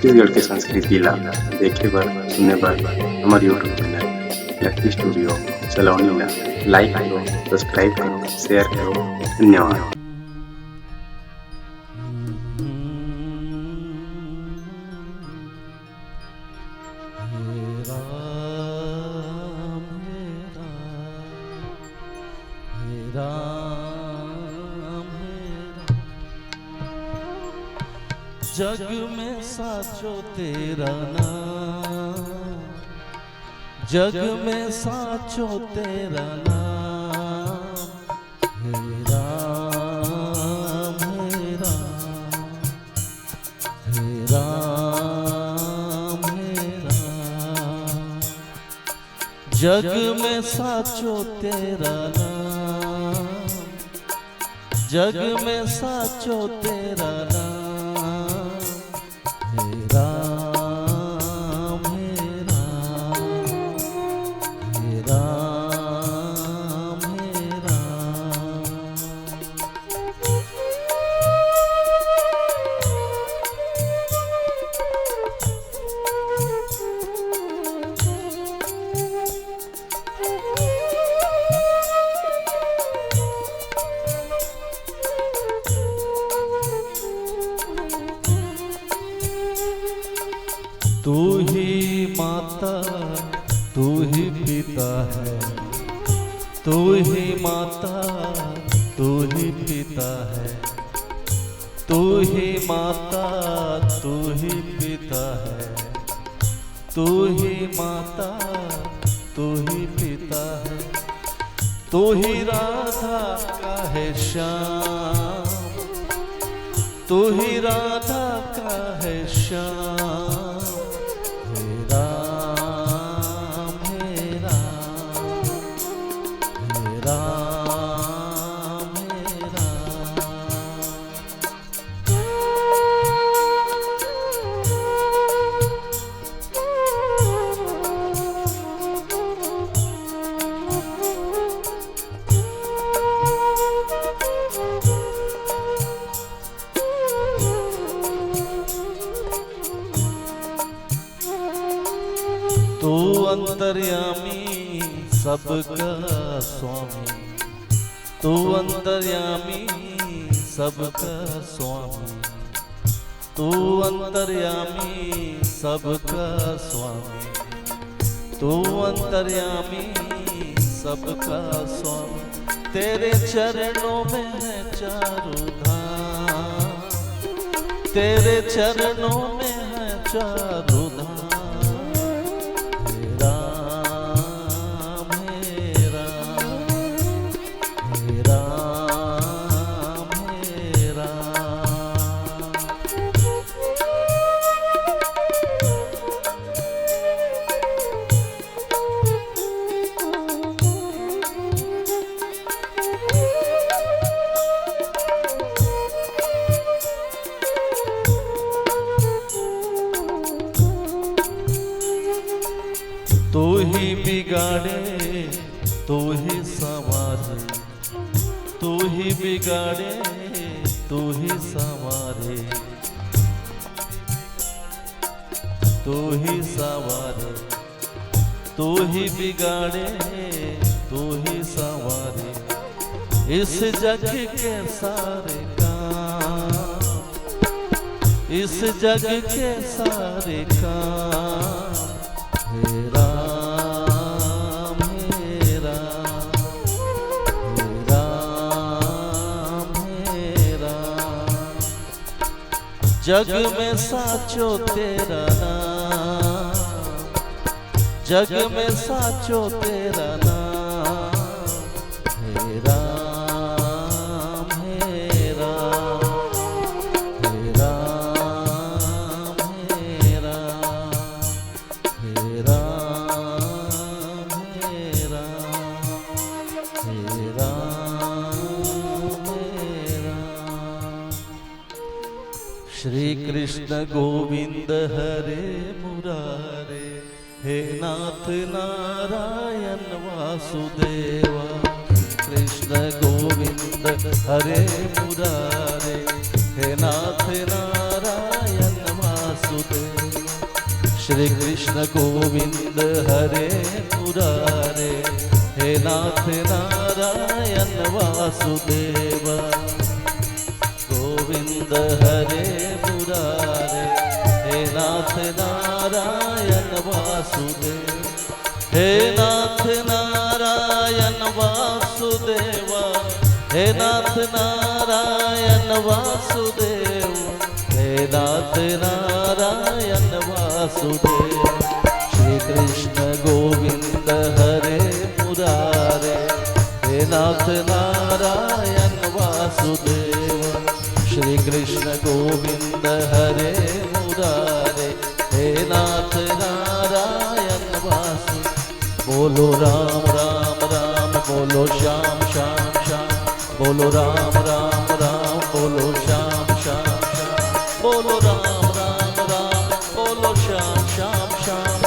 छत्तीसगढ़ के संस्कृति ला देखे बर सुने बर हमारे यूट्यूब चैनल लकी स्टूडियो सलोनी ला लाइक करो, सब्सक्राइब करो, शेयर करो। धन्यवाद। जग में साचो तेरा नाम, जग में साचो तेरा नाम, हे राम हे राम, हे राम हे राम। जग में साचो तेरा नाम, जग में साचो तेरा नाम, तू ही माता तू ही पिता है, तू ही माता तू ही पिता है, तू ही माता तू ही पिता है, तू ही माता तू ही पिता है। तू ही राधा का है श्याम, तू ही राधा का है श्याम, तू अंतर्यामी सबका स्वामी, तू अंतर्यामी सबका स्वामी, तू अंतर्यामी सबका स्वामी, तू अंतर्यामी सबका स्वामी। तेरे चरणों में है चारों धाम, तेरे चरणों में है चारों धाम। तू ही बिगाड़े तू ही संवारे, तू ही बिगाड़े तू ही संवारे, तू ही संवारे, तू ही बिगाड़े तू ही संवारे। इस जग के सारे काम, इस जग के सारे काम, हे राम हे राम, हे राम हे राम। जग में साचो तेरा नाम, जग में साचो तेरा नाम, हे राम हे राम, हे राम हे राम, हे राम हे राम, हे राम हे राम। श्री कृष्ण गोविंद हरे मुरारे, हे नाथ नारायण वासुदेवा। कृष्ण गोविंद हरे मुरारे, हे नाथ नारायण वासुदेवा। वासुदेव। श्री कृष्ण गोविंद हरे मुरारे, हे नाथ नारायण वासुदेव। गोविंद हरे मुरारे, हे नाथ नारायण वासुदेव। हे नाथ नारायण वासुदेव, हे नाथ नारायण वासुदेव, हे नाथ नारायण वासुदेव। श्री कृष्ण गोविंद हरे मुरारे, हे नाथ नारायण वासुदेव। श्री कृष्ण गोविंद हरे मुरारे, हे नाथ नारायण वासुदेव। बोलो राम राम राम, बोलो श्याम श्याम श्याम, बोलो राम राम राम, बोलो श्याम श्याम श्याम, बोलो राम राम राम, बोलो श्याम श्याम श्याम,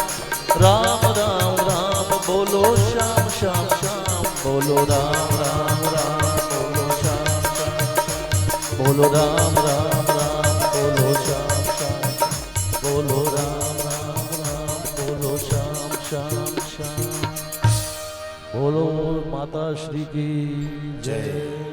राम राम राम, बोलो श्याम श्याम श्याम, बोलो राम राम राम, बोलो श्याम श्याम, बोलो राम राम राम, बोलो श्याम श्याम, बोलो राम राम राम, बोलो श्याम श्याम श्याम। बोलो माता श्री की जय।